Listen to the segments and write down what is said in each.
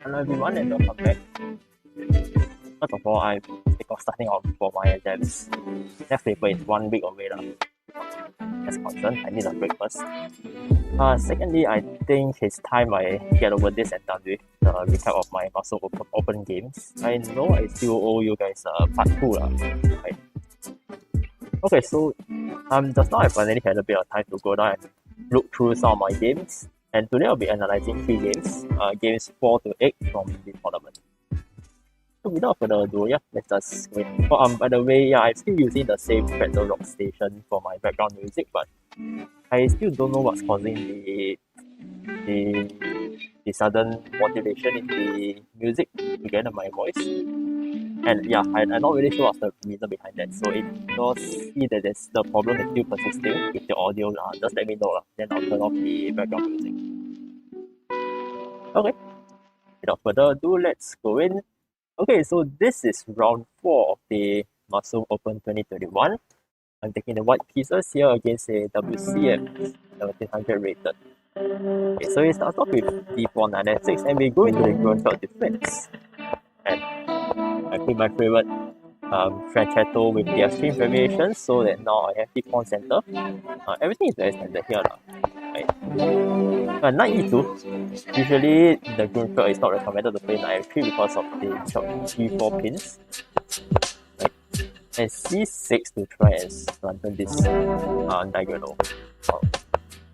Hello everyone and welcome back. First of all, I'm sick of starting out for my exams. Next paper is 1 week away. As concerned, I need a break first. Secondly, I think it's time I get over this and done with the recap of my MASUM open games. I know I still owe you guys part 2. Right? Okay, so just now I finally had a bit of time to go down and look through some of my games. And today I'll be analyzing 3 games, games 4 to 8 from the tournament. So without further ado, let's just go in. By the way, I'm still using the same Federal Rock station for my background music, but I still don't know what's causing the sudden modulation in the music together with my voice. And I'm not really sure what's the reason behind that. So if you see that the problem is still persisting with the audio, just let me know. Then I'll turn off the background music. Okay, without further ado, let's go in. Okay, so this is round 4 of the MASUM Open 2021. I'm taking the white pieces here against a WCM 1700 rated. Okay, so it starts off with d4 9 f6 and we go into the Grunfeld defense. And I play my favorite Franchetto with the extreme variations, so that now I have the pawn center. Everything is very standard here. Right. Knight e2. Usually the Grunfeld is not recommended to play knight f3 because of the short g4 pins. Right. And c6 to try and strengthen this diagonal.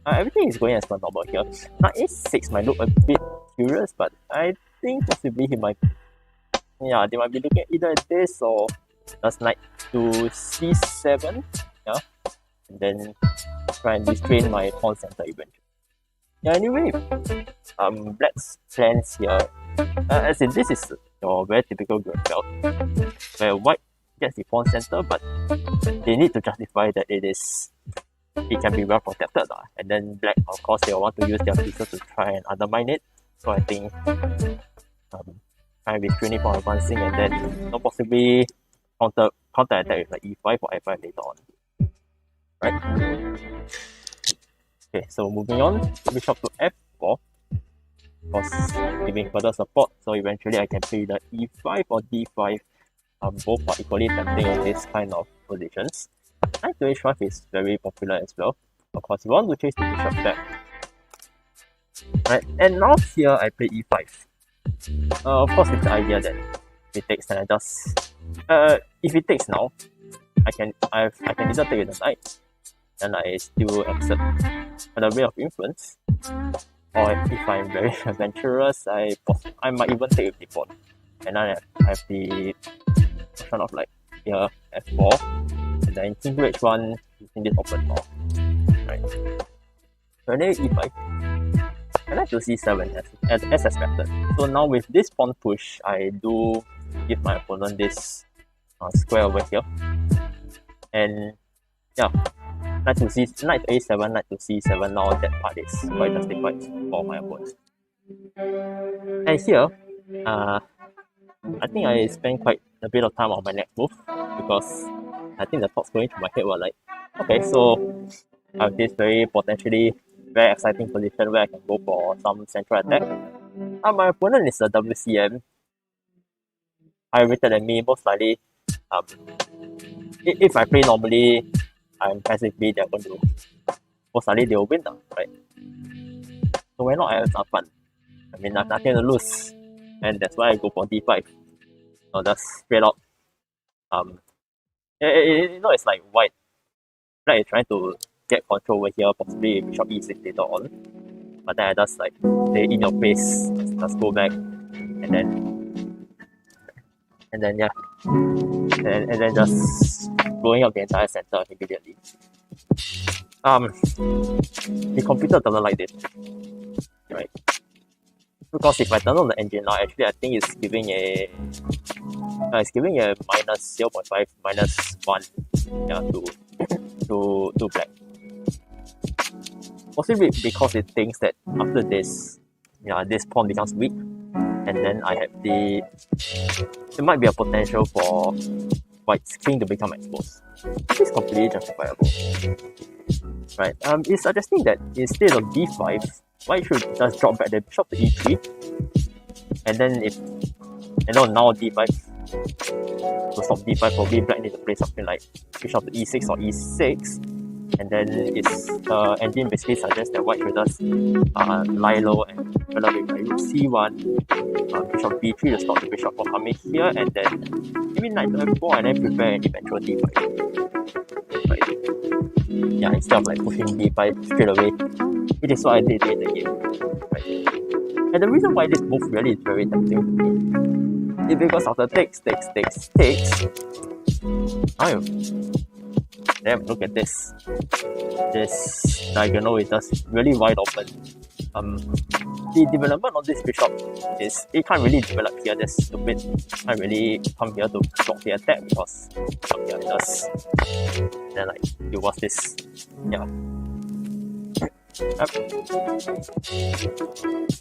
Everything is going as per normal here. Knight a6 might look a bit curious, but I think possibly they might be looking either at this or just knight to c7, and then try and restrain my pawn center eventually. Anyway, black's plans here, as in this is your very typical Grunfeld, where white gets the pawn center, but they need to justify that it can be well protected, and then black, of course, they will want to use their pieces to try and undermine it. So I think try and restrain it from advancing, and then possibly counter attack with like e5 or f5 later on. Right? Okay, so moving on, bishop to f4, of course, giving further support, so eventually I can play the e5 or d5. Both are equally tempting in this kind of positions. Knight to h5 is very popular as well. Of course, you want to chase the bishop back. Right, and now here I play e5. Of course, with the idea that if it takes, then I just if it takes now, I can either take with the knight, and I still exert a bit of influence, or if I'm very adventurous, I might even take with the pawn, and I have the option of like here f4, and then single h1 using this open door. Right. So then e5. I like to c7 as expected. So now with this pawn push, I do give my opponent this square over here, and knight to a7, knight to c7. Now that part is quite justified for my opponent. And here, I think I spent quite a bit of time on my next move, because I think the thoughts going through my head were like, okay, so I have this potentially very exciting position where I can go for some central attack. My opponent is a WCM, higher rated than me, most likely, um, if I play normally, I'm passively, they're going to, most likely they'll win now, right? So why not have some fun? I mean, I've nothing to lose, and that's why I go for d5. So just straight up, um, it's like white. Black is trying to get control over here, possibly bishop e6 later on. But then I just like stay in your face, just go back, and then yeah, and then just blowing up the entire center immediately. The computer doesn't like this, right? Because if I turn on the engine now, actually I think it's giving a minus 0.5 minus 1, yeah, to black. Possibly because it thinks that after this, yeah, this pawn becomes weak, and then I have there might be a potential for white's king to become exposed. This is completely justifiable, right? It's suggesting that instead of d5, white should just drop back the bishop to e3, and then now d5, to stop d5, probably black needs to play something like bishop to e6 or e6, and then its engine basically suggests that white should just lie low and develop with like rook c1, bishop b3 to stop the bishop from coming here, and then maybe knight to f4 and then prepare an eventual d5. Right? Yeah, instead of like pushing d5 straight away, which is what I did in the game. Right? And the reason why this move really is very tempting to me is because of the takes. Damn, look at this. This diagonal is just really wide open. The development of this bishop is, it can't really develop here, that's stupid. Can't really come here to block the attack because come here it does. Then like, it was this, yeah.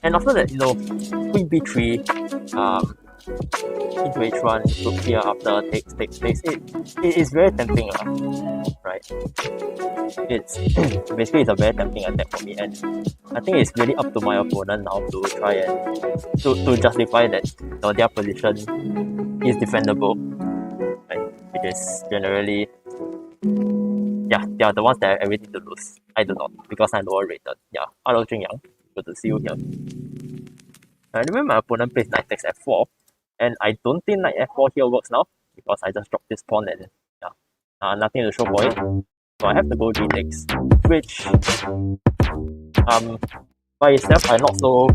And after that, queen b3, into h1, rook here after takes. It is very tempting, right? It's basically it's a very tempting attack for me, and I think it's really up to my opponent now to try and to justify that their position is defendable, right? Which is generally, yeah, they are the ones that have everything to lose. I do not, because I'm lower rated. Yeah, hello Jingyang, good to see you here. I remember my opponent plays knight takes f4, and I don't think knight f4 here works now, because I just dropped this pawn and yeah, nothing to show for it. So I have to go g takes, which by itself I'm not so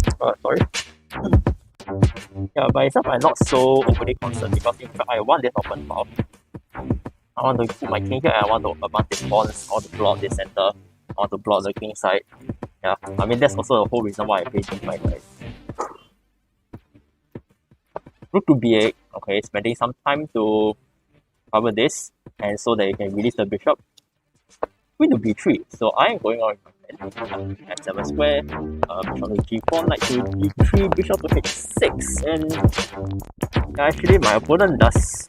yeah, by itself I'm not so overly concerned, because in fact I want this open file. I want to put my king here, and I want to advance this pawns, I want to block this center, I want to block the king side. Yeah, I mean that's also the whole reason why I play g5, right? Rook to b8, okay, spending some time to cover this, and so that you can release the bishop. Queen to b3, so I am going on with my plan. f7 square, bishop to g4, knight to g3, bishop to h6, and actually my opponent does.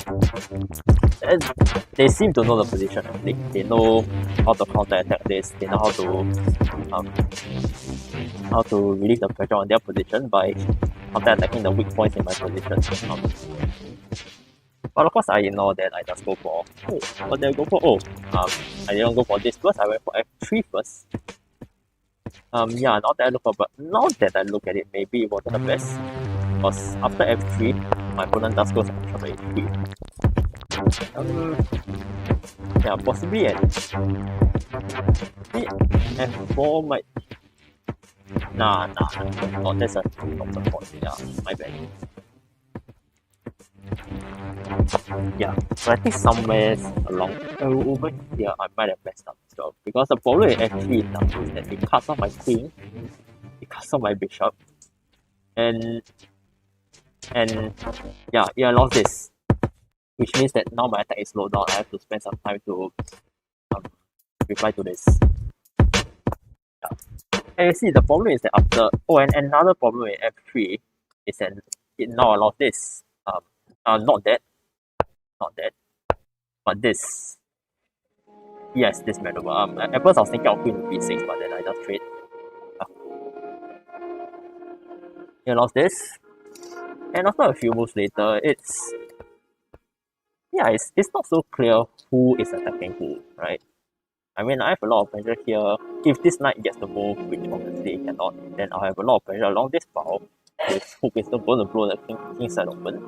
They seem to know the position. They know how to counter attack this. They know how to release the pressure on their position by counter attacking the weak points in my position. But of course I ignore that. I just go for what did I go for? I didn't go for this first. I went for f3 first. Yeah, now that I look at it, maybe it wasn't the best. Because after f3, my opponent does go for bishop h3. Yeah, possibly at f4 might. Nah, that's a point. Yeah, my bad. Yeah, so I think somewhere along over here I might have messed up as well, because the problem with f3 now is that it cuts off my queen, it cuts off my bishop, and yeah, it allows this, which means that now my attack is slowed down. I have to spend some time to reply to this. Yeah. And you see, the problem is that after and another problem with f3 is that it now allows this. Not that, but this. Yes, this maneuver. At first I was thinking of queen to b6, but then I just trade. It allows this, and after a few moves later, it's yeah, it's not so clear who is attacking who, right? I mean, I have a lot of pressure here. If this knight gets the move, which obviously cannot, then I'll have a lot of pressure along this file. This hook is not going to blow the king side open.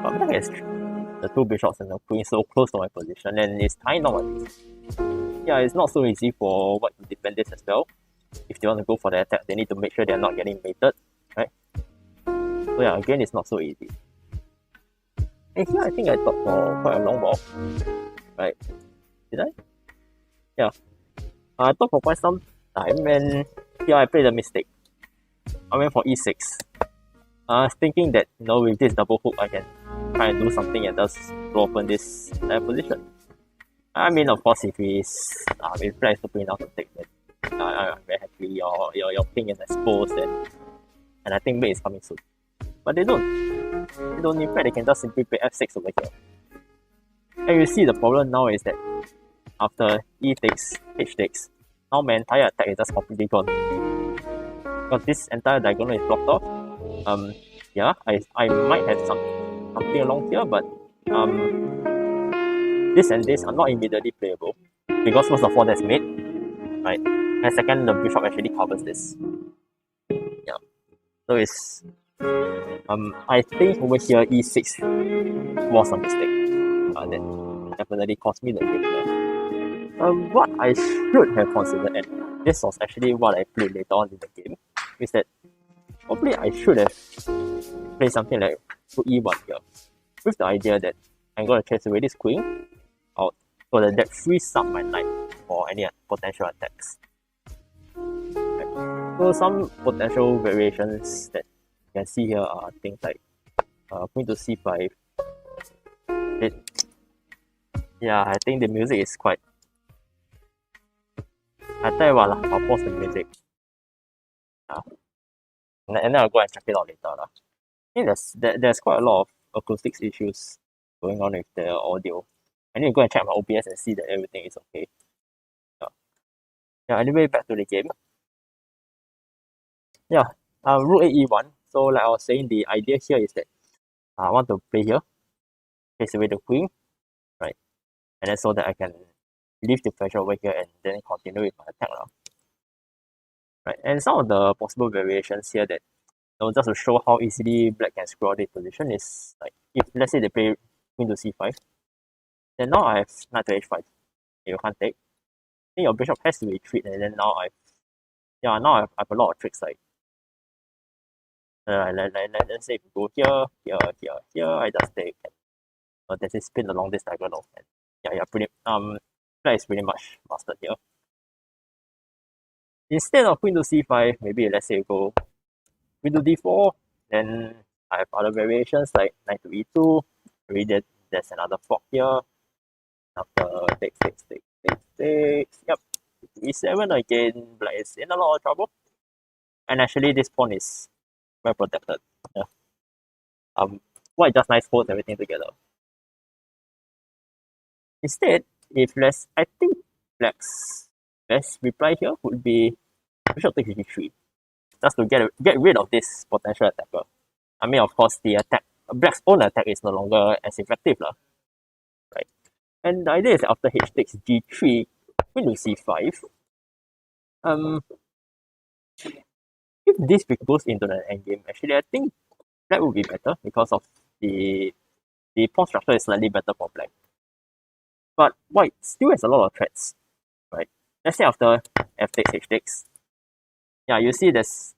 But black is the two bishops and the queen so close to my position, and it's tying down my piece. Yeah, it's not so easy for white to defend this as well. If they want to go for the attack, they need to make sure they're not getting mated, right? So yeah, again, it's not so easy. And here I think I thought for quite a long while, right? Did I? Yeah. I thought for quite some time, and here I played a mistake. I went for e6. I was thinking that, with this double hook, I can try and do something and thus blow open this position. I mean, of course, if black is stupid enough to take it, I'm very happy. Your king is exposed, and I think mate is coming soon. But they don't. They don't. In fact, they can just simply play f6 over here. And you see the problem now is that after e takes, h takes, now my entire attack is just completely gone. Because this entire diagonal is blocked off. Yeah, I might have something along here, but this and this are not immediately playable because first of all that's mate, right? And second, the bishop actually covers this. Yeah, so it's I think over here e6 was a mistake. That definitely cost me the game there. What I should have considered, and this was actually what I played later on in the game, is that probably I should have played something like rook e1 here, with the idea that I'm going to chase away this queen out so that frees up my knight for any potential attacks. Right. So some potential variations that you can see here are things like queen to c5. Yeah, I think the music is quite. I tell you what, I'll pause the music. And then I'll go and check it out later. I think there's quite a lot of acoustics issues going on with the audio. I need to go and check my OBS and see that everything is okay. Yeah, anyway, back to the game. Yeah, rook e1. So like I was saying, the idea here is that I want to play here, chase away the queen, right? And then so that I can leave the pressure over here and then continue with my attack now. Right, and some of the possible variations here that just to show how easily black can screw out this position is like if let's say they play queen to c5, then now I have knight to h5. You can't take. Then your bishop has to retreat, and then now I have a lot of tricks like let's say if you go here, I just take and there's a spin along this diagonal, and pretty black is pretty much mastered here. Instead of queen to c5, maybe let's say you go queen to d4, then I have other variations like knight to e2. Maybe there's another fork here. After takes. Yep. e7 again, black is in a lot of trouble. And actually this pawn is well protected. Yeah. White just nice holds everything together. Instead, I think black's best reply here would be bishop takes g3. Just to get rid of this potential attacker. I mean, of course, black's own attack is no longer as effective, right? And the idea is after h takes g3, queen to c5. If this goes into the endgame, actually, I think black would be better because of the pawn structure is slightly better for black. But white still has a lot of threats, right? Let's say after f takes, h takes. Yeah, you see there's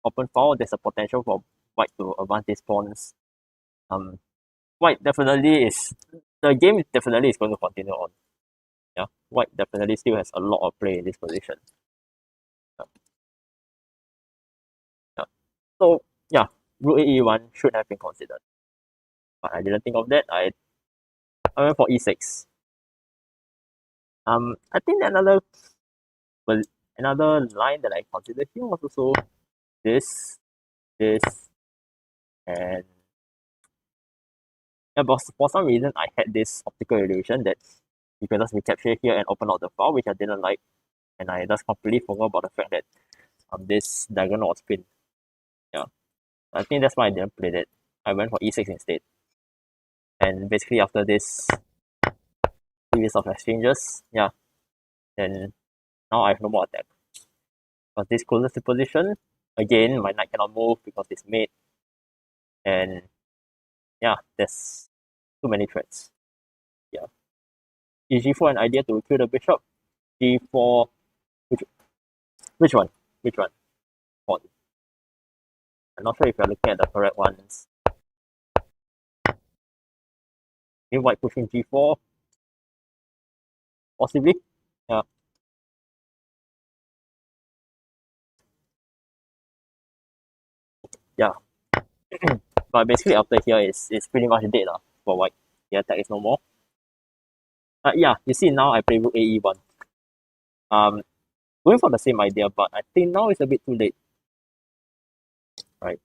open file, there's a potential for white to advance these pawns. White definitely is, the game definitely is going to continue on. Yeah, white definitely still has a lot of play in this position. So yeah, rook e1 should have been considered. But I didn't think of that. I went for e6. I think another line that I considered here was also this, and but for some reason I had this optical illusion that you can just recapture here and open out the file, which I didn't like, and I just completely forgot about the fact that this diagonal was pinned. Yeah, I think that's why I didn't play that. I went for e6 instead. And basically after this series of exchanges, yeah, then now I have no more attack. Because this closes the position, again, my knight cannot move because it's mate. And yeah, there's too many threats. Yeah. Is G4 an idea to kill the bishop? G4, which, which one? Which one? Pawn. I'm not sure if you're looking at the correct ones. Maybe white pushing G4, possibly. Yeah. Yeah. But basically after here is pretty much dead for white. The attack is no more. Yeah, you see now I play rook AE1. Going for the same idea, but I think now it's a bit too late. Right?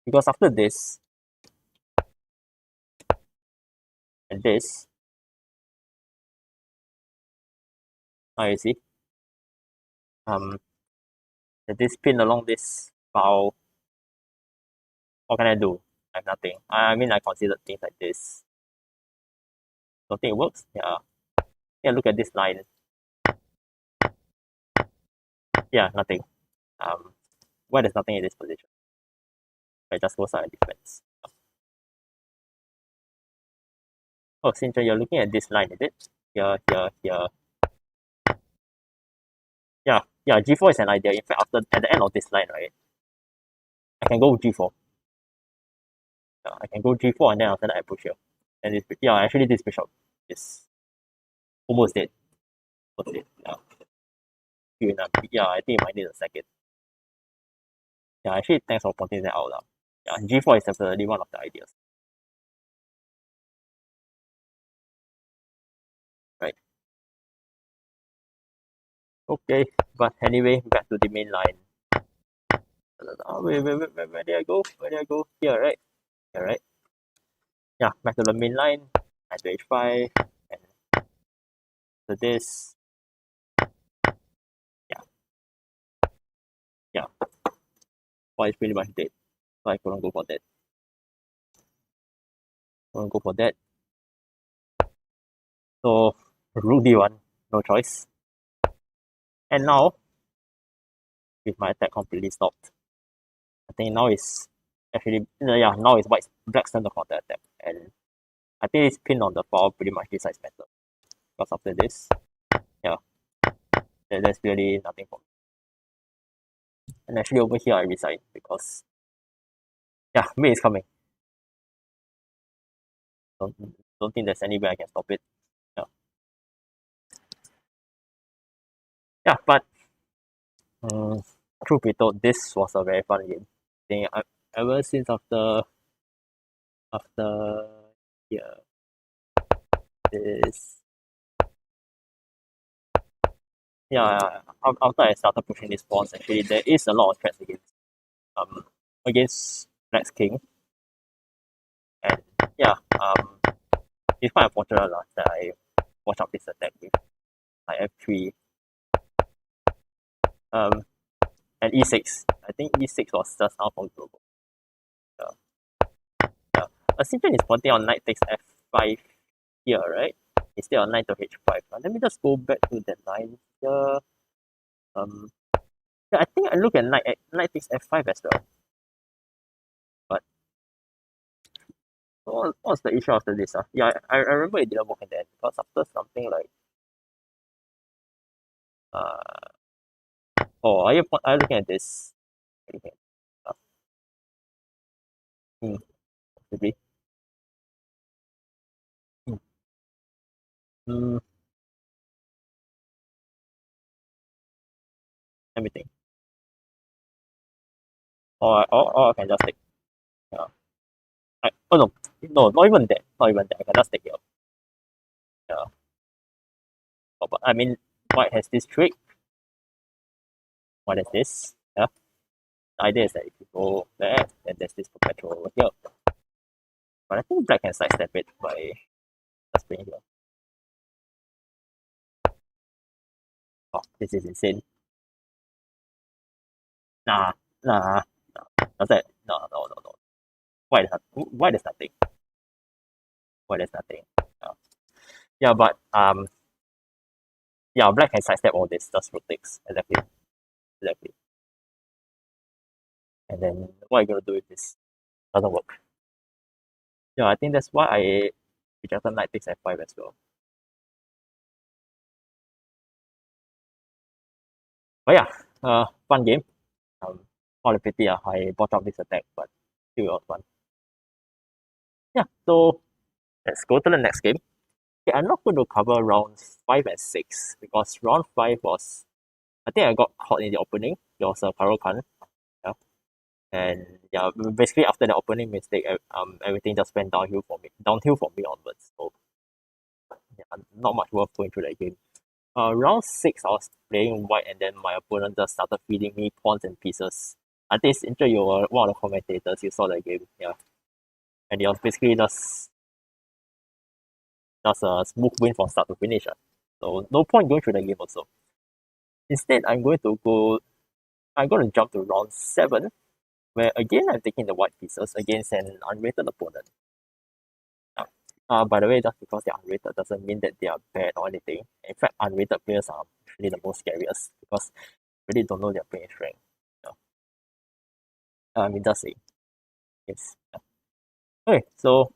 Because after this and this, now you see, this pin along this bow, what can I do? I have nothing. I mean, I considered things like this. Don't think it works? Yeah. Yeah, look at this line. Yeah, nothing. Why there's nothing in this position? I just goes out and defense. Oh, Sintra, you're looking at this line, is it? Here, here, here. Yeah, yeah, G4 is an idea. In fact, at the end of this line, right, I can go G4. Yeah, I can go G4 and then after that I push here. And this, yeah, actually this bishop is almost dead. Almost dead. Yeah. Yeah, I think it might need a second. Yeah, actually thanks for pointing that out. Yeah, G4 is definitely one of the ideas. Right. Okay, but anyway, back to the main line. Oh, wait, where did I go? Where did I go? Here, right? Here, right? Yeah, back to the main line. Knight to h5. And to this. Yeah, yeah. White is pretty much dead. So I couldn't go for that. Couldn't go for that. So, rook d1, no choice. And now, with my attack completely stopped, I think now is actually, yeah, now is black's turn to counter attack. And I think it's pinned on the file pretty much decides better. Because after this, yeah, there's really nothing for me. And actually over here I resign because, yeah, mate is coming. Don't, don't think there's any way I can stop it. Yeah, yeah, but truth be told, this was a very fun game. I think ever since after yeah, this yeah, after I started pushing these pawns, actually there is a lot of threats against Black's King. And yeah, it's quite unfortunate that I watch out this attack with like F3 and E6. I think E6 was just out from global. Yeah. Yeah. Simpson is pointing on knight takes F5 here, right? Instead of knight to H5. Let me just go back to that line here. Yeah, I think I look at knight takes F5 as well. But what's the issue after this? Yeah, I remember it didn't work in the end because after something like are you looking at this? Are you looking at, possibly. Hmm. Hmm. Let me think. Or I can just take. Yeah. Oh no, no, not even that. Not even that. I can just take it. Yeah. But I mean, white has this trick. White has this. Yeah. The idea is that if you go there, then there's this perpetual over here. But I think black can sidestep it by just playing here. Oh, this is insane. Nah, nah, nah. Does that? No, no, no, no. White is nothing. Well, there's nothing. Yeah, but yeah, black can sidestep all this, just rotates. Exactly. Exactly. And then what are you gonna do with this? Doesn't work. Yeah, I think that's why I rejected knight takes f5 as well. But yeah, fun game. All a pity I bought up this attack, but still it was fun. Yeah, so let's go to the next game. Okay, I'm not going to cover rounds 5 and 6 because round 5 was, I think I got caught in the opening. It was a Karo Khan. Yeah. And yeah, basically after the opening mistake, everything just went downhill for me onwards. So yeah, not much worth going through that game. Round 6, I was playing white and then my opponent just started feeding me pawns and pieces. I think Inter, you were one of the commentators, you saw that game, yeah. And it was basically just a smooth win from start to finish. So no point going through the game also. Instead, I'm going to jump to round 7, where again I'm taking the white pieces against an unrated opponent. By the way, just because they're unrated doesn't mean that they are bad or anything. In fact, unrated players are really the most scariest because you really don't know their playing strength. Yeah. I mean, just saying. Yes. Yeah. Okay, so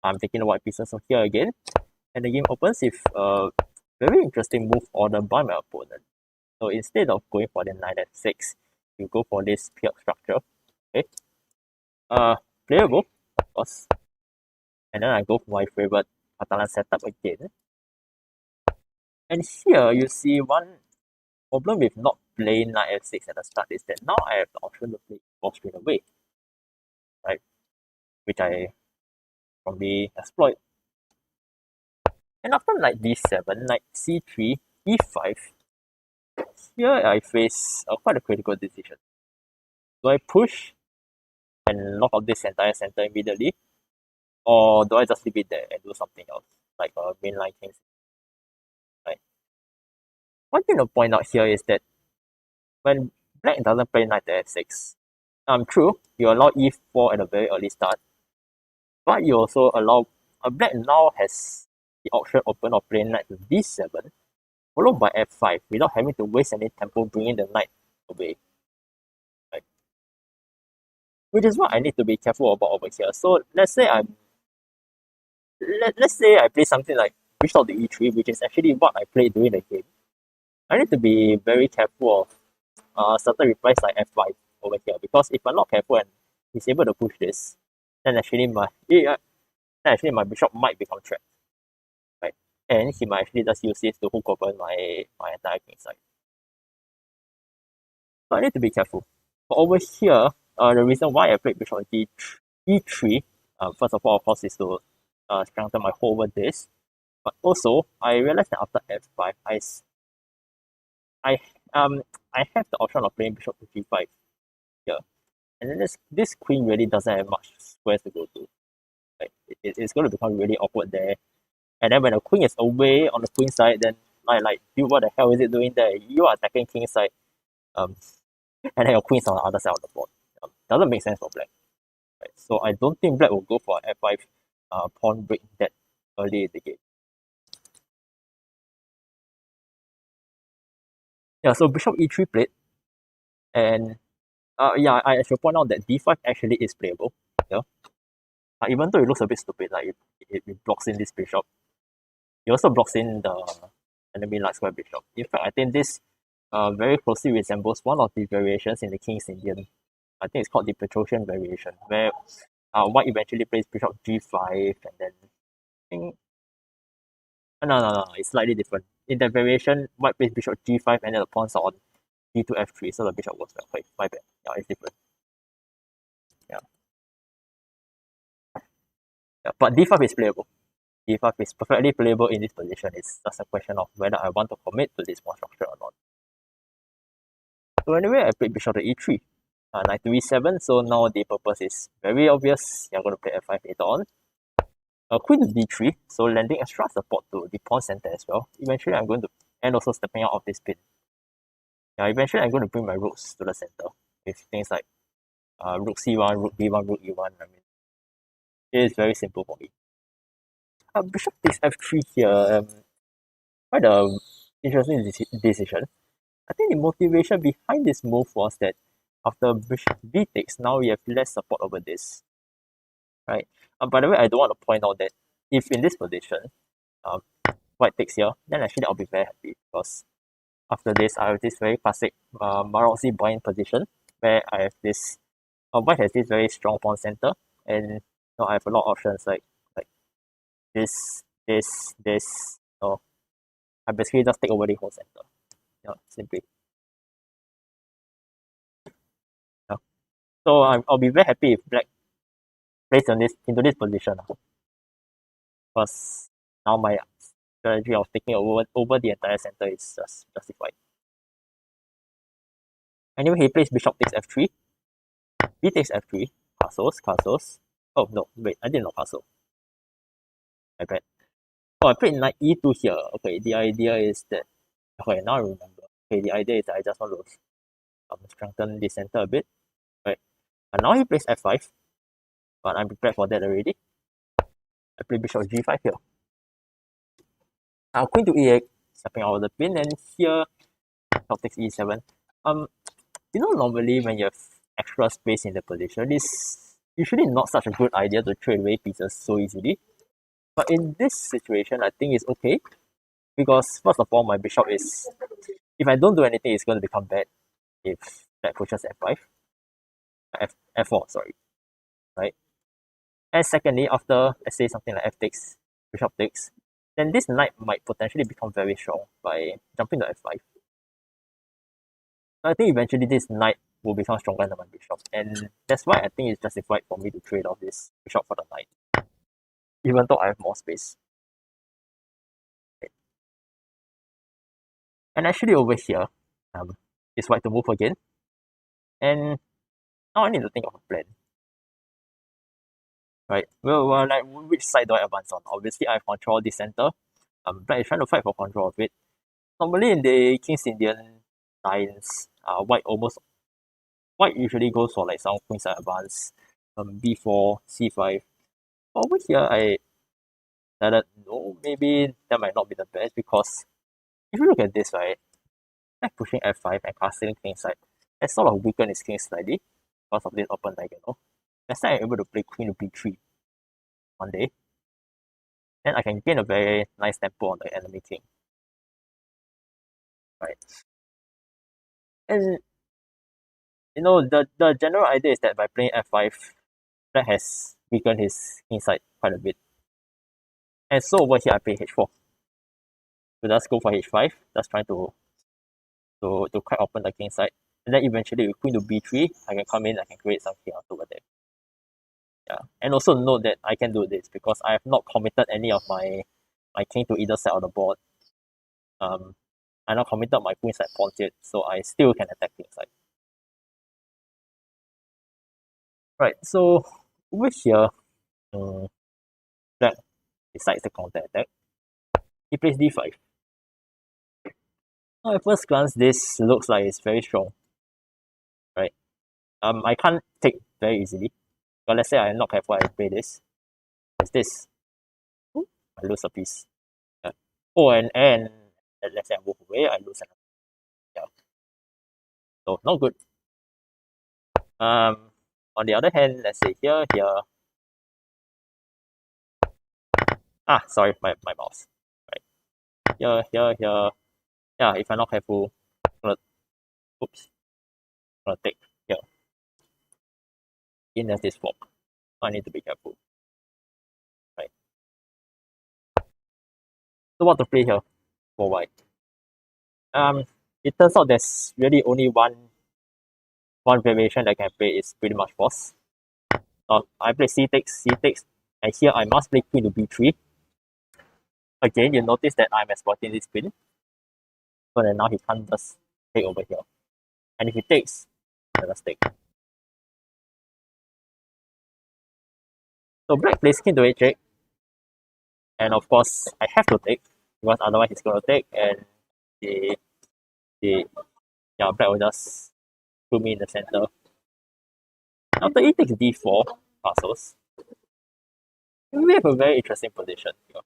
I'm taking the white pieces of here again, and the game opens with a very interesting move ordered by my opponent. So instead of going for the knight f6, you go for this pure structure. Okay. Uh, Playable, of course. And then I go for my favorite Catalan setup again. And here you see one problem with not playing knight f6 at the start is that now I have the option to play ball straight away, right? Which I probably exploit. And after knight d7, knight c3, e5, here I face quite a critical decision. Do I push and knock out this entire center immediately? Or do I just leave it there and do something else? Like a mainline king, right? One thing to point out here is that when black doesn't play knight to f6, true, you allow e4 at a very early start, but you also allow black now has the option open of playing knight to d7, followed by f5, without having to waste any tempo bringing the knight away. Right? Which is what I need to be careful about over here. So let's say I play something like bishop to e3, which is actually what I played during the game. I need to be very careful of certain replies like f5 over here, because if I'm not careful and he's able to push this, then actually my bishop might become trapped, right? And he might actually just use this to hook open my entire king side. So I need to be careful. But over here, the reason why I played bishop e3, first of all, of course, is to strengthen my hold over this. But also, I realized that after f5, I um I have the option of playing bishop to g5 here, and then this queen really doesn't have much squares to go to. Like it's going to become really awkward there. And then when the queen is away on the queen side, then dude, what the hell is it doing there? You are attacking king side, um, and then your queen's on the other side of the board. Doesn't make sense for black. Right? So I don't think black will go for f5 pawn break that early in the game. Yeah, so bishop e3 played, and yeah, I should point out that d5 actually is playable. Yeah, even though it looks a bit stupid, like it blocks in this bishop, it also blocks in the enemy light square bishop. In fact, I think this very closely resembles one of the variations in the King's Indian. I think it's called the Petrosian variation, where white eventually plays bishop g5, and then I think no, it's slightly different. In that variation, white plays bishop g5, and then the pawns are on d2 f3, so the bishop goes back. Wait, my bad. Yeah, it's different. Yeah, yeah, but d5 is playable. D5 is perfectly playable in this position. It's just a question of whether I want to commit to this pawn structure or not. So anyway, I played bishop to e3. Knight to e7, so now the purpose is very obvious. You're going to play f5 later on. Queen to d3, so lending extra support to the pawn center as well. Eventually, I'm going to, and also stepping out of this pin. Yeah, eventually I'm going to bring my rooks to the center with things like rook c1, rook b1, rook e1. I mean, it is very simple for me. Bishop takes f3 here. Quite a interesting decision. I think the motivation behind this move was that after bishop b takes, now we have less support over this, right? By the way, I do want to point out that if in this position, um, white takes here, then actually I'll be very happy because after this, I have this very classic Maroczy bind position where I have this, white has this very strong pawn center, and I have a lot of options like this. I basically just take over the whole center. Simply. Yeah. So I'll be very happy if black plays on this into this position because now my strategy of taking over the entire center is just justified. Anyway, he plays bishop takes f3, b takes f3, castles. Oh no, wait, I didn't know castle. I bet. Oh, I played knight e2 here. Okay, the idea is that. Okay, now I remember. Okay, the idea is that I just want to strengthen the center a bit. Right. And now he plays f5, but I'm prepared for that already. I play bishop g5 here. Now queen to e8, stepping out of the pin, and here bishop takes e7. Normally when you have extra space in the position, it's usually not such a good idea to trade away pieces so easily. But in this situation, I think it's okay because first of all, my bishop is, if I don't do anything, it's going to become bad if that pushes f5, f4, sorry, right? And secondly, after let's say something like f takes, bishop takes, then this knight might potentially become very strong by jumping to f5. So I think eventually this knight will become stronger than my bishop, and that's why I think it's justified for me to trade off this bishop for the knight, even though I have more space. Okay. And actually over here, it's white to move again, and now I need to think of a plan. Right. Well, like which side do I advance on? Obviously, I control the center. Black is trying to fight for control of it. Normally in the King's Indian lines, white usually goes for like some queenside advance, b4, c5. Over here, I decided no, maybe that might not be the best because if you look at this, right, like pushing f5 and casting kingside, that sort of weaken his king slightly because of this open diagonal. That's why I'm able to play queen to b3 one day. Then I can gain a very nice tempo on the enemy king. Right. And the general idea is that by playing f5, black has weakened his king side quite a bit. And so over here I play h4. So just go for h5, just trying to crack open the king side. And then eventually with queen to b3, I can come in, I can create some chaos over there. Yeah. And also note that I can do this because I have not committed any of my king to either side of the board. I not committed my queen side pawns yet, so I still can attack king side. Right, so over here, black decides to counter attack. He plays d5. Now at first glance, this looks like it's very strong, right? I can't take very easily. But let's say I'm not careful, I play this. There's this. Ooh, I lose a piece. Yeah. Oh, and let's say I move away, I lose another. Yeah. So not good. On the other hand, let's say here. Sorry, my mouse. Right. Here. Yeah, if I'm not careful, I'm gonna, oops, I'm gonna take here. In this fork. I need to be careful. Right. So what to play here for white? It turns out there's really only one variation that I can play is pretty much force. I play c takes, and here I must play queen to b3. Again, you notice that I'm exploiting this queen. So then now he can't just take over here. And if he takes, let us take. So black plays king to h8. And of course, I have to take because otherwise he's going to take, and the black will just put me in the center. After e takes d4 castles, We have a very interesting position here.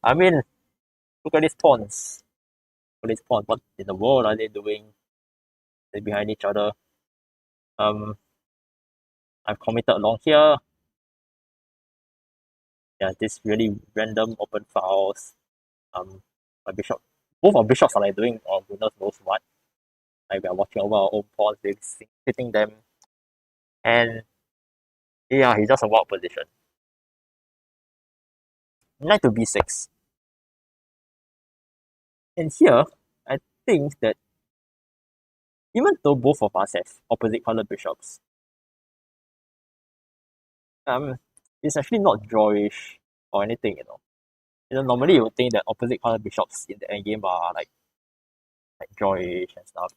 I mean, look at these pawns. Look at these pawns. What in the world are they doing? They're behind each other. I've committed along here. Yeah, this really random open files. My bishop, both our bishops are like doing goodness knows what. Like we are watching over our own pawns, we're hitting them, and yeah, he's just a wild position. Knight to b6. And here, I think that even though both of us have opposite colored bishops, it's actually not drawish or anything, you know. Normally you would think that opposite colored bishops in the endgame are like drawish and stuff.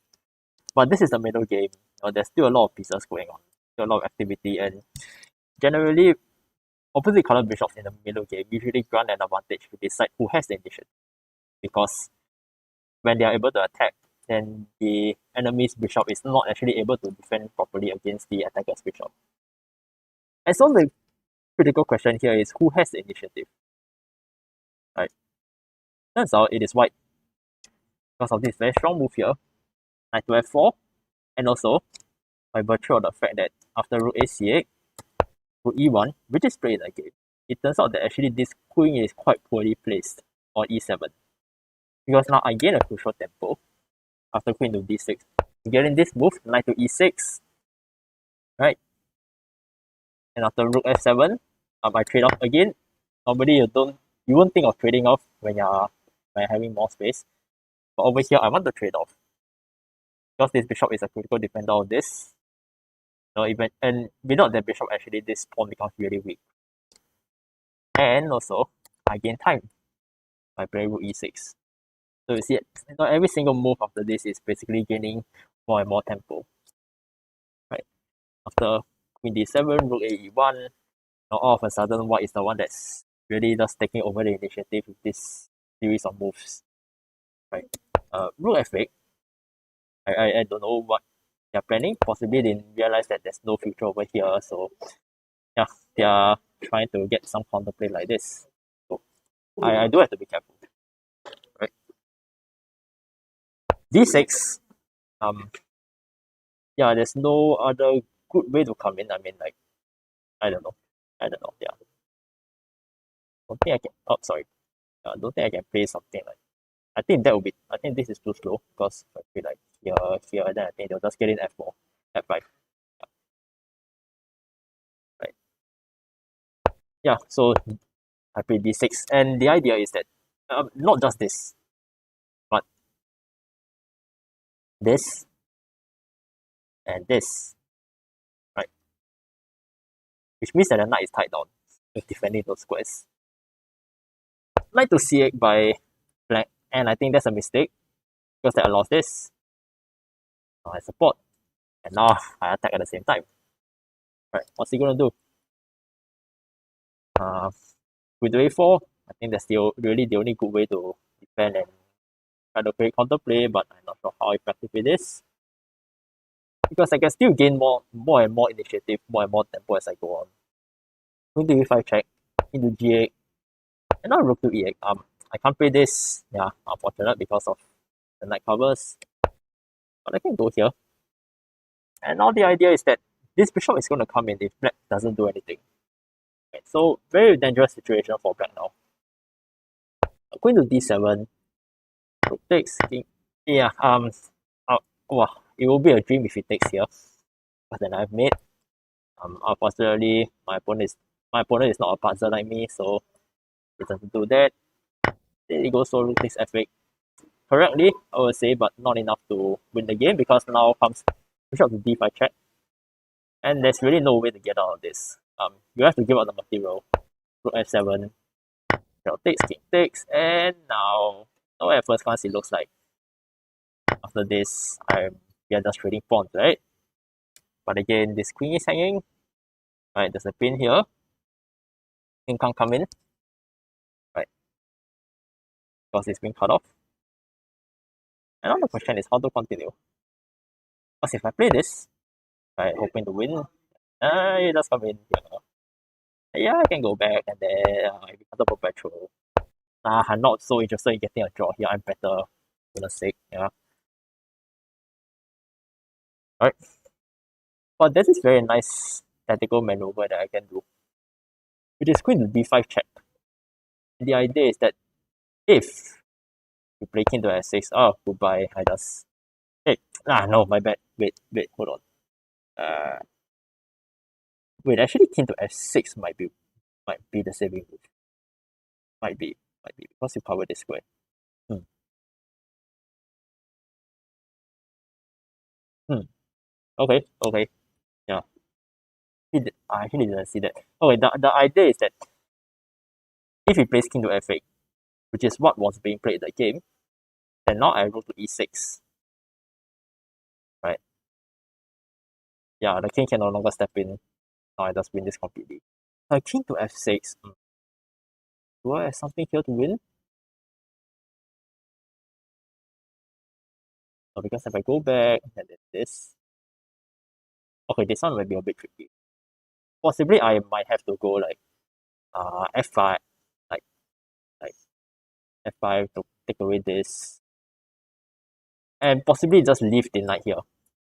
But this is the middle game. There's still a lot of pieces going on, still a lot of activity, and generally opposite colored bishops in the middle game usually grant an advantage to decide who has the initiative. Because when they are able to attack, then the enemy's bishop is not actually able to defend properly against the attacker's bishop. And so the critical question here is who has the initiative? Right. Turns out it is white. Because of this very strong move here, knight to f4, and also by virtue of the fact that after rook a c8, rook e1, which is played in the game, it turns out that actually this queen is quite poorly placed on e7. Because now I gain a crucial tempo after queen to d6. Getting this move, knight to e6, right? And after rook f7, I trade off again. Normally you won't think of trading off when you're having more space. But over here I want to trade off. Because this bishop is a critical defender of this. And without that bishop actually this pawn becomes really weak. And also I gain time by playing rook e6. So you see every single move after this is basically gaining more and more tempo. Right? After queen d7, rook a e1, now all of a sudden white is the one that's really just taking over the initiative with this series of moves. Right. Rook f8. I don't know what they're planning. Possibly they didn't realize that there's no future over here. So yeah, they are trying to get some counterplay like this. So I do have to be careful. Right. d6. Yeah, there's no other good way to come in. I mean, like, I don't know. Yeah. Don't think I can. Oh, sorry. Don't think I can play something like. I think this is too slow because I feel like here, and then I think they'll just get in f4, f5. Yeah. Right. Yeah. So I play d6, and the idea is that not just this, but this and this, right? Which means that the knight is tied down with defending those squares. Knight to c8 by black, and I think that's a mistake because that allows this. I support, and now I attack at the same time. Right, what's he gonna do? With a4, I think that's really the only good way to defend and try to play counterplay, but I'm not sure how effective it is. Because I can still gain more and more initiative, more and more tempo as I go on. Queen to e5 check, into g8, and now rook to e8. I can't play this. Yeah, unfortunate because of the knight covers. But I can go here. And now the idea is that this bishop is going to come in if black doesn't do anything. Okay, so very dangerous situation for black now. Queen to d7, rook takes, king. Yeah, wow, it will be a dream if he takes here. But then I've made. Unfortunately, my opponent is not a puzzler like me, so he doesn't do that. Then he goes so rook takes f8. Correctly, I would say, but not enough to win the game because now comes bishop to d5 check. And there's really no way to get out of this. You have to give up the material. Rook f7, takes, king takes, and now at first glance it looks like after this we are just trading pawns, right? But again, this queen is hanging. Right, there's a pin here. King can't come in. Right. Because it's been cut off. And now the question is how to continue. Because if I play this, right, hoping to win, it does come in here. Yeah, I can go back and then if it comes up perpetual. I'm not so interested in getting a draw here. I'm better for the sake. Yeah. Alright. But this is very nice tactical maneuver that I can do. Which is queen to d5 check. And the idea is that if you play king to f6, oh goodbye, I just hey, no, my bad. Wait, hold on. Uh wait, actually king to f6 might be the saving move. Might be. Might be because you cover this square. Hmm. Hmm. Okay, okay. Yeah. I actually didn't see that. Okay, the idea is that if he plays king to f8, which is what was being played in the game, then now I roll to e6. Right? Yeah, the king can no longer step in. Now I just win this completely. King to f6. Do I have something here to win? No, because if I go back and then this. Okay, this one might be a bit tricky. Possibly I might have to go like f5, like like f5 to take away this, and possibly just leave the knight here.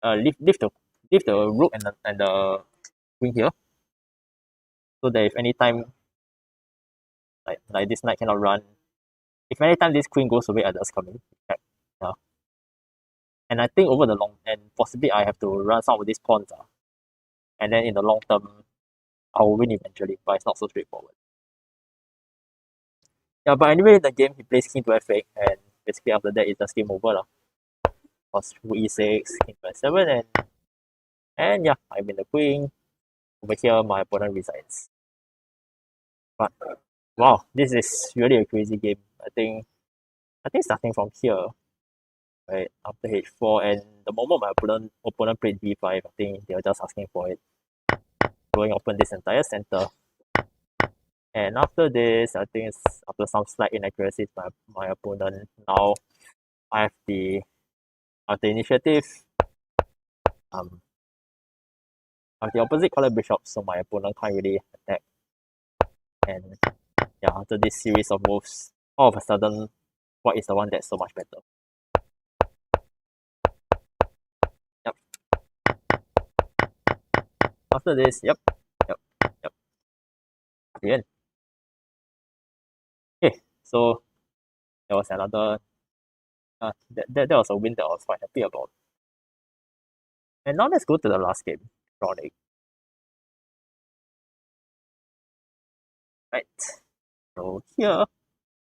Leave the rook and the queen here, so that if anytime like this knight cannot run, if anytime this queen goes away, I just come in. Okay. Yeah. And I think over the long and possibly I have to run some of these pawns, and then in the long term I will win eventually, but it's not so straightforward. Yeah, but anyway, the game he plays king to f8, and basically after that it's just game over lah. Because rook e6, king to f7, and yeah, I win the queen. Over here, my opponent resigns. But wow, this is really a crazy game. I think starting from here, right after h4, and the moment my opponent played b5, I think they were just asking for it, going open this entire center. And after this, I think it's after some slight inaccuracies, my opponent now I have the initiative. I have the opposite color bishop, so my opponent can't really attack. And yeah, after this series of moves, all of a sudden, white is the one that's so much better. Yep. After this, yep. The end. Okay, so there was another. That was a win that I was quite happy about. And now let's go to the last game, round 8. Right. So here,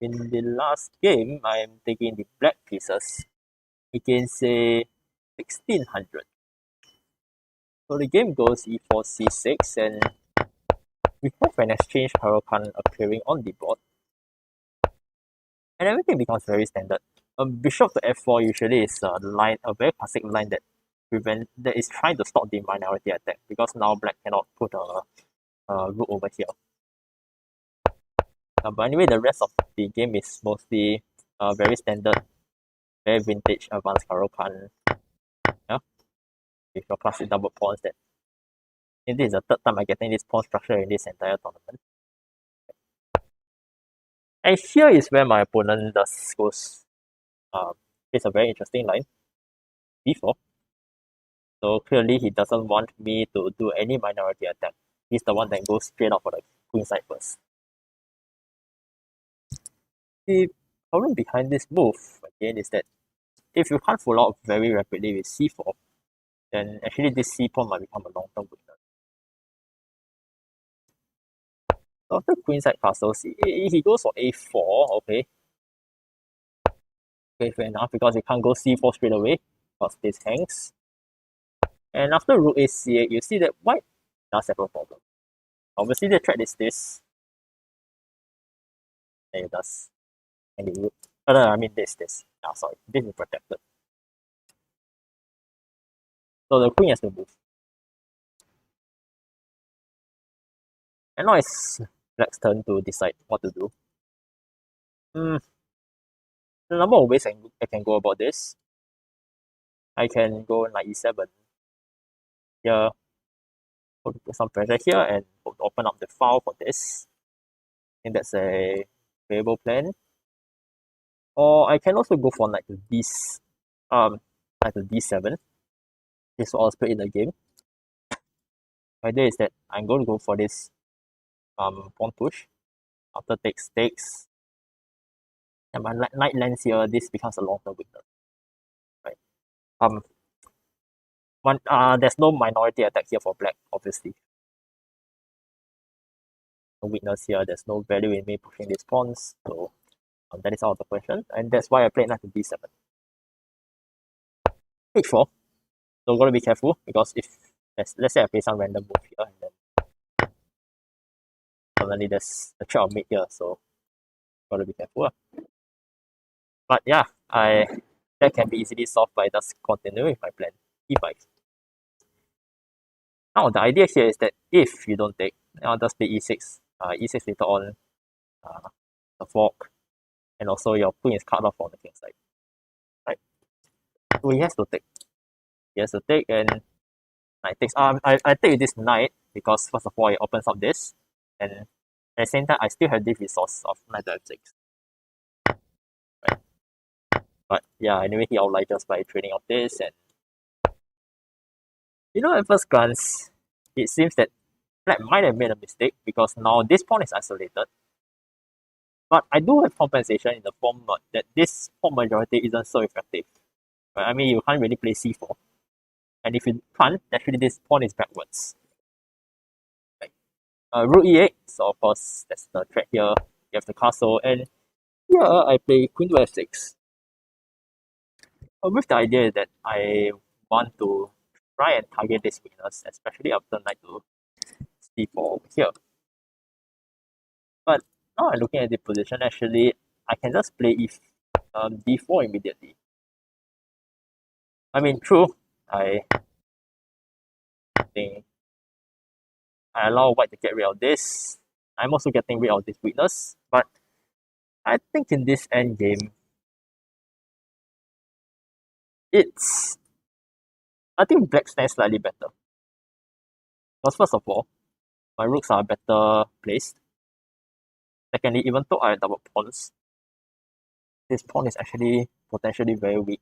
in the last game, I am taking the black pieces against say 1600. So the game goes e4, c6, and we have an exchange Huracan appearing on the board, and everything becomes very standard. Bishop to f4 usually is a very classic line that is trying to stop the minority attack, because now black cannot put a rook over here. But anyway, the rest of the game is mostly very standard, very vintage advanced Huracan. Yeah, with your classic double pawns. That this is the third time I'm getting this pawn structure in this entire tournament. And here is where my opponent does goes. It's a very interesting line. b4. So clearly he doesn't want me to do any minority attack. He's the one that goes straight out for the queen side first. The problem behind this move again is that if you can't follow up very rapidly with c4, then actually this c pawn might become a long-term winner. So after queen side castles, he goes for a4. Okay, fair enough, because you can't go c4 straight away because this hangs. And after rook a c8, you see that white does have a problem. Obviously the threat is this, and it does. And the rook. No, I mean this. Sorry, this is protected. So the queen has to move. And now it's black's turn to decide what to do. The number of ways I can go about this. I can go knight e7 here, Hope to put some pressure here and hope to open up the file for this. I think that's a variable plan. Or I can also go for knight to d7. This is what I'll play in the game. My idea is that I'm going to go for this pawn push. After takes, and my knight lands here, this becomes a long-term weakness. Right. There's no minority attack here for black, obviously. No weakness here, there's no value in me pushing these pawns, so that is out of the question, and that's why I played knight to d7. h4, so gotta be careful, because if let's say I play some random move here, and then suddenly there's a threat of mate here, so gotta be careful. But yeah, that can be easily solved by just continuing with my plan, e5. Now the idea here is that if you don't take, I'll just play e6. E6 later on, the fork, and also your queen is cut off on the king side. Right? So he has to take. He has to take, and knight takes. I take with this knight because first of all it opens up this, and at the same time I still have this resource of knight to f6. Right? But yeah, anyway he outlined just by trading off this, and at first glance, it seems that black might have made a mistake because now this pawn is isolated. But I do have compensation in the form that this pawn majority isn't so effective. Right? I mean, you can't really play c4. And if you can't, actually this pawn is backwards. Right? Rook e8, so of course, that's the threat here. You have the castle, and here I play queen to f6. With the idea that I want to try and target this weakness, especially after knight to c4 over here. But now I'm looking at the position, actually, I can just play d4 immediately. I mean, true, I think I allow white to get rid of this. I'm also getting rid of this weakness, but I think in this endgame, I think black stands slightly better. Because first of all, my rooks are better placed. Secondly, even though I have double pawns, this pawn is actually potentially very weak.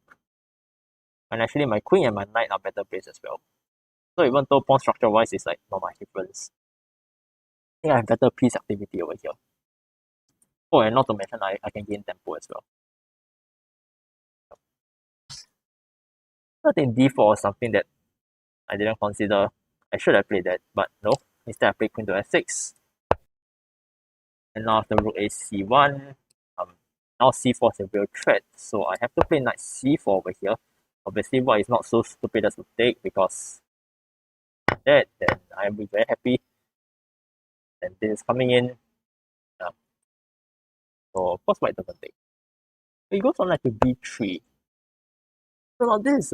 And actually my queen and my knight are better placed as well. So even though pawn structure wise is like not much difference, I think I have better piece activity over here. Oh, and not to mention I can gain tempo as well. I think d4 is something that I didn't consider. I should have played that, but no. Instead I played queen to f6. And now after rook a c1, now c4 is a real threat, so I have to play knight c4 over here. Obviously white is not so stupid as to take, because that then I will be very happy. And this is coming in. So of course white doesn't take. He goes on knight to b3. So now this is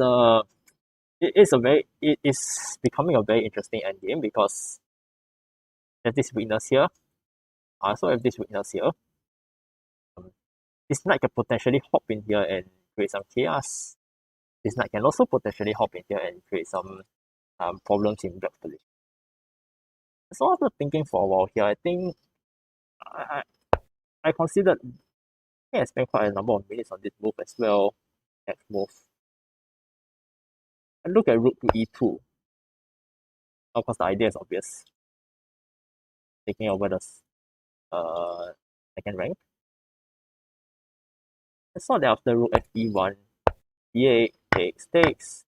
it is becoming a very interesting endgame, because there's this weakness here. I also have this weakness here. This knight can potentially hop in here and create some chaos. This knight can also potentially hop in here and create some problems in black position. So after thinking for a while here, I think I considered, I spent quite a number of minutes on this move as well. Next move. I look at rook to e2. Of course, the idea is obvious. Taking over the second rank. I saw that after rook fe1, e8 takes,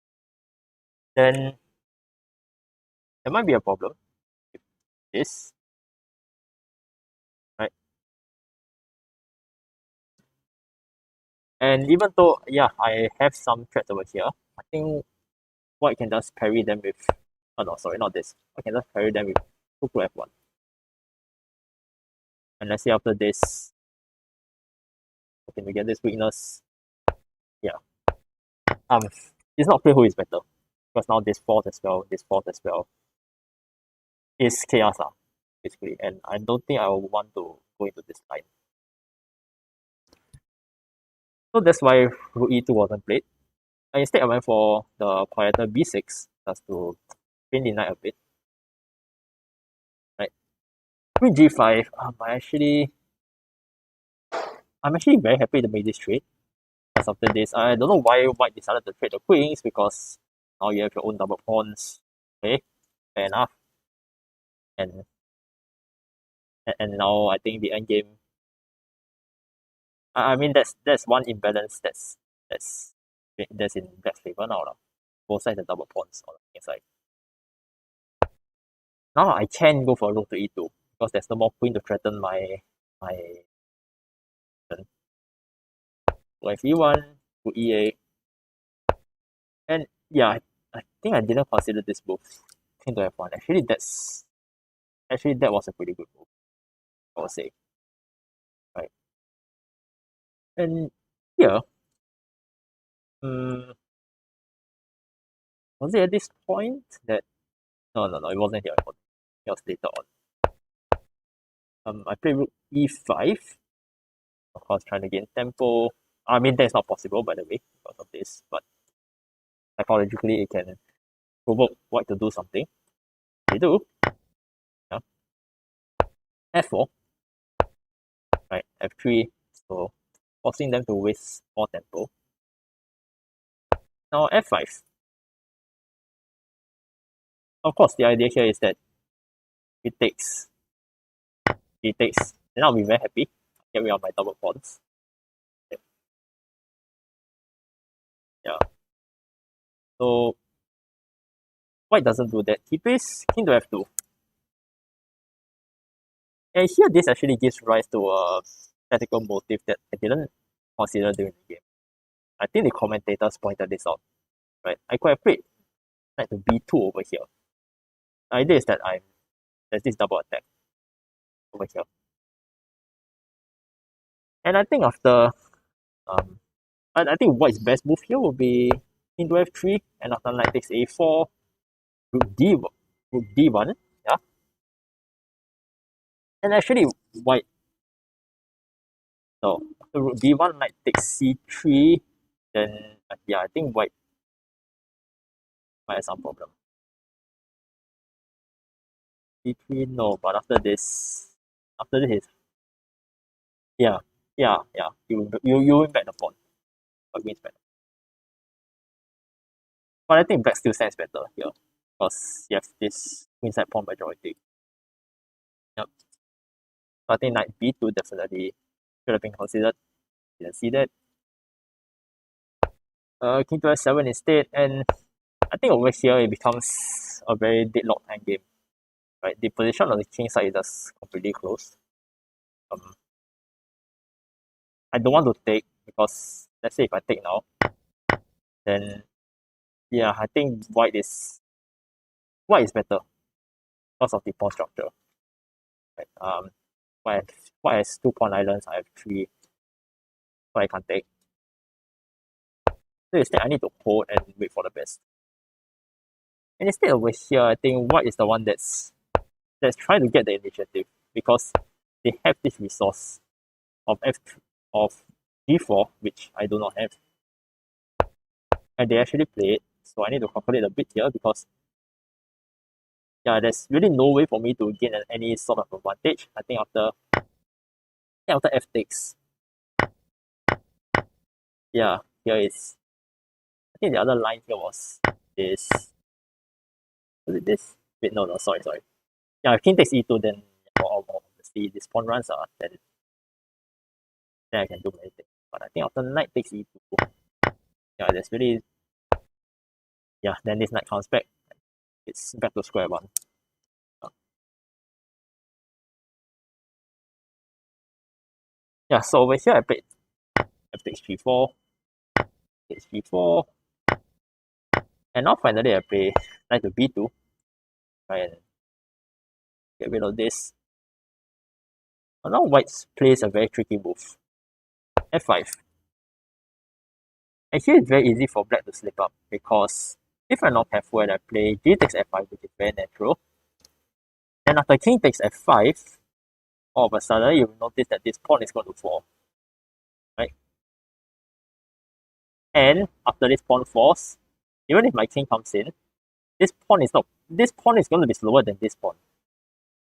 then there might be a problem with this. Right? And even though, yeah, I have some threats over here, I think white can just parry them with, oh no, sorry, not this. I can just parry them with rook to f1. And let's say after this, okay, we get this weakness. Yeah. It's not clear who is better. Because now this fourth as well is chaos, basically. And I don't think I will want to go into this line. So that's why rook e2 wasn't played. Instead I went for the quieter b6 just to pin the knight a bit. Queen g5, I'm actually very happy to make this trade. Because after this, I don't know why white decided to trade the queens, because now you have your own double pawns. Okay, fair enough. And and now I think the end game. I mean that's one imbalance that's in black's favor now lah. Both sides have double pawns on the side. Now I can go for rook to e2 because there's no more queen to threaten my turn. So if e1 to e8, and yeah, I think I didn't consider this move. King to f1. Actually, that was a pretty good move, I would say. Right. And here, was it at this point that no, it wasn't here. It was later on. I played rook e5. Of course, trying to gain tempo. I mean, that's not possible, by the way, because of this. But psychologically, it can provoke white to do something. They do. Yeah. F4. Right. F3. So forcing them to waste more tempo. Now F5. Of course, the idea here is that it takes. Then I'll be very happy. Get rid of my double pawns. Yeah. So white doesn't do that. He plays king to f2. And here this actually gives rise to a tactical motive that I didn't consider during the game. I think the commentators pointed this out. Right? I could have played knight to b2 over here. The idea is that there's this double attack over here. And I think after I think white's best move here will be king to f3, and after knight takes a4, rook d1, yeah. And actually white no, after rook d1, knight takes c3, then yeah, I think white might have some problem. c3 no, but after this is yeah, you win back the pawn. But wins back. But I think black still stands better here because you have this queenside pawn majority. Yep. So I think knight b2 definitely should have been considered. Didn't see that. King to f7 instead, and I think over here it becomes a very deadlock time game. Right, the position on the king side is just completely closed. I don't want to take because let's say if I take now, then yeah, I think white is better because of the pawn structure. Right. White has 2 pawn islands. I have 3, so I can't take. So instead, I need to hold and wait for the best. And instead over here, I think white is the one that's trying to get the initiative because they have this resource of g4, which I do not have, and they actually play it. So I need to calculate a bit here because yeah, there's really no way for me to gain any sort of advantage. I think after f takes, yeah, here is. I think the other line here was this. Was it this? Wait, no, sorry. Yeah, if king takes e2, then obviously this pawn runs then I can do many things. But I think after knight takes e2, yeah, there's really then this knight comes back. It's back to square one. Yeah, so over here I played f takes g4, takes g4, and now finally I play knight to b2, try and get rid of this. But now white plays a very tricky move, f5. Actually, it's very easy for black to slip up because if I'm not careful and I play g takes f5, which is very natural, and after king takes f5, all of a sudden you will notice that this pawn is going to fall, right? And after this pawn falls, even if my king comes in, this pawn is going to be slower than this pawn.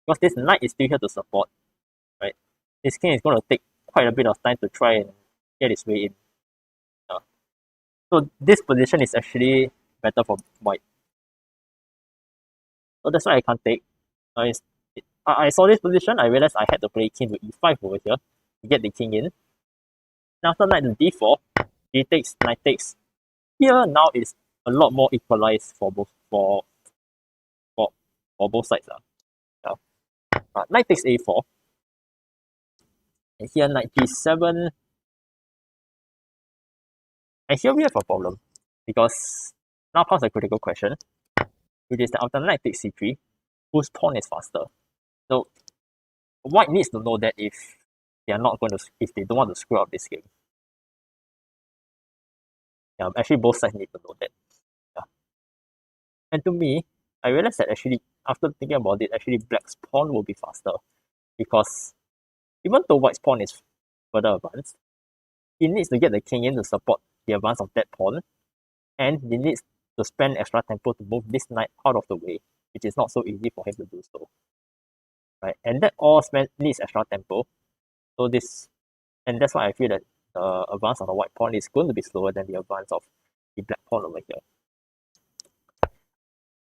because this knight is still here to support, right? This king is going to take quite a bit of time to try and get his way in. So this position is actually better for white. So that's why I can't take. I saw this position, I realized I had to play king to e5 over here to get the king in. And after knight to d4, d takes, knight takes. Here now it's a lot more equalized for both for, for both sides. Yeah. Knight takes a4. And here knight g7. And here we have a problem. Because now comes a critical question, which is that after knight takes c3, whose pawn is faster? So white needs to know that if they don't want to screw up this game. Yeah, actually both sides need to know that. Yeah. And to me, I realized that actually after thinking about it, actually black's pawn will be faster. Because even though white's pawn is further advanced, he needs to get the king in to support the advance of that pawn, and he needs to spend extra tempo to move this knight out of the way, which is not so easy for him to do so. Right? And that all needs extra tempo. So and that's why I feel that the advance of the white pawn is going to be slower than the advance of the black pawn over here.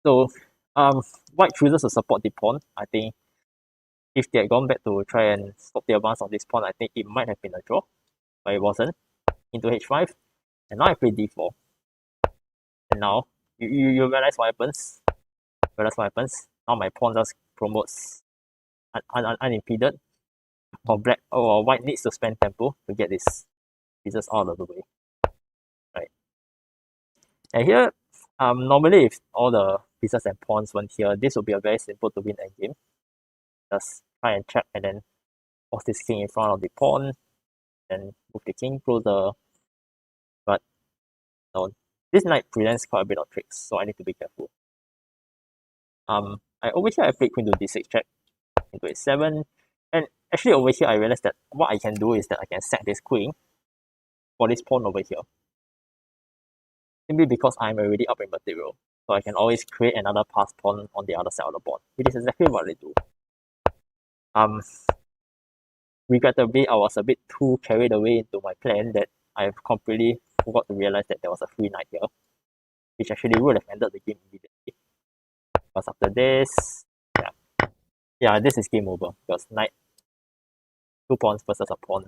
So white chooses to support the pawn. I think if they had gone back to try and stop the advance of this pawn, I think it might have been a draw, but it wasn't. Into h5, and now I play d4. And now you realize what happens. Now my pawn just promotes unimpeded. Or white needs to spend tempo to get these pieces out of the way. Right. And here, normally if all the pieces and pawns weren't here, this would be a very simple to win endgame. Just try and check and then force this king in front of the pawn, and move the king closer. But no, this knight presents quite a bit of tricks, so I need to be careful. Over here I played queen to d6 check, into a7, and actually over here I realized that what I can do is that I can sack this queen for this pawn over here. Simply because I'm already up in material, so I can always create another pass pawn on the other side of the board, which is exactly what I do. Regrettably, I was a bit too carried away into my plan that I completely forgot to realize that there was a free knight here, which actually would have ended the game immediately. Because after this, this is game over. Because knight, 2 pawns versus a pawn.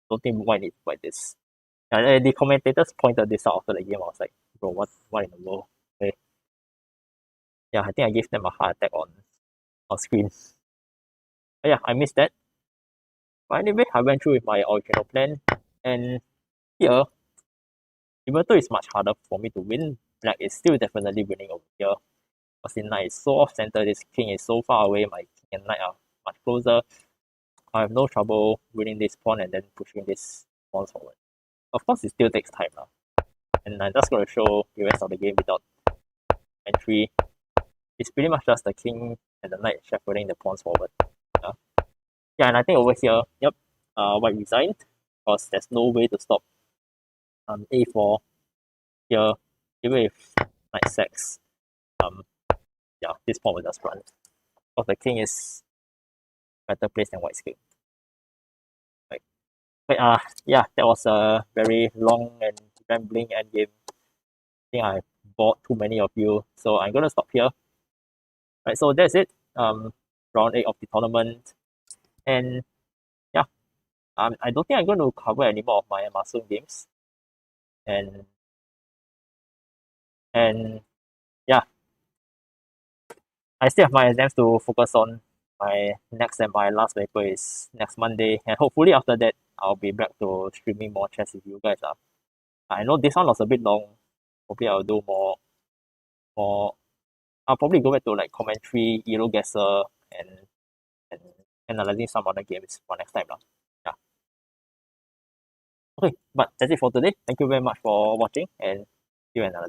Don't think white needs to fight this. And the commentators pointed this out after the game. I was like, bro, what in the world? Okay. Yeah, I think I gave them a heart attack on screen. But yeah, I missed that. But anyway, I went through with my original plan, and here, even though it's much harder for me to win, black is still definitely winning over here. Because the knight is so off center, this king is so far away, my king and knight are much closer. I have no trouble winning this pawn and then pushing this pawn forward. Of course, it still takes time now. And I'm just going to show the rest of the game without entry. It's pretty much just the king and the knight shepherding the pawns forward. And I think over here, white resigned because there's no way to stop a4 here, even if knight sacks. This pawn will just run. Because the king is better placed than white's king. Right. But that was a very long and rambling endgame. I think I bored too many of you, so I'm gonna stop here. Right, so that's it. Round 8 of the tournament, and I don't think I'm going to cover any more of my MASUM games, and I still have my exams to focus on. My next and my last paper is next Monday, and hopefully after that I'll be back to streaming more chess with you guys. I know this one was a bit long. Hopefully I'll do more. I'll probably go back to like commentary, Elo Guesser, and analyzing some other games for next time. Yeah. Okay, but that's it for today. Thank you very much for watching, and see you another time.